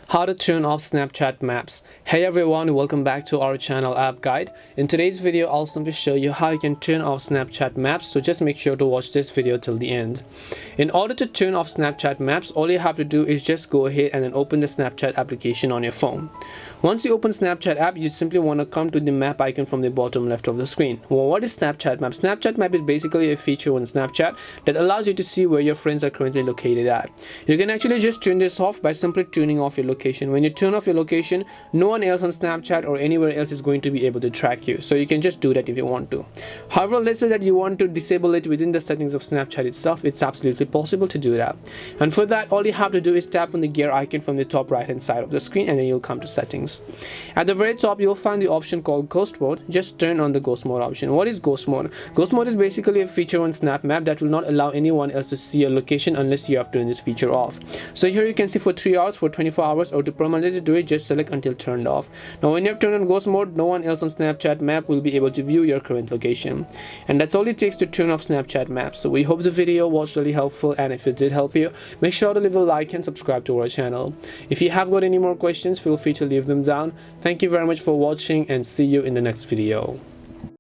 How to turn off Snapchat maps. Hey everyone, welcome back to our channel App Guide. In today's video, I'll simply show you how you can turn off Snapchat maps, so just make sure to watch this video till the end. In order to turn off Snapchat maps, all you have to do is just go ahead and then open the Snapchat application on your phone. Once you open Snapchat app, you simply want to come to the map icon from the bottom left of the screen. Well, what is Snapchat map? Snapchat map is basically a feature on Snapchat that allows you to see where your friends are currently located at. You can actually just turn this off by simply turning off your location. When you turn off your location, no one else on Snapchat or anywhere else is going to be able to track you, so you can just do that if you want to. However, let's say that you want to disable it within the settings of Snapchat itself. It's absolutely possible to do that, and for that all you have to do is tap on the gear icon from the top right hand side of the screen, and then you'll come to settings. At the very top, you'll find the option called Ghost Mode. Just turn on the Ghost Mode option. What is Ghost Mode? Ghost Mode is basically a feature on Snap Map that will not allow anyone else to see your location unless you have turned this feature off. So here you can see for 3 hours, for 24 hours, or to permanently do it, just select until turned off. Now when you have turned on Ghost Mode, no one else on Snapchat Map will be able to view your current location. And that's all it takes to turn off Snapchat Maps. So we hope the video was really helpful, and if it did help you, make sure to leave a like and subscribe to our channel. If you have got any more questions, feel free to leave them down. Thank you very much for watching, and see you in the next video.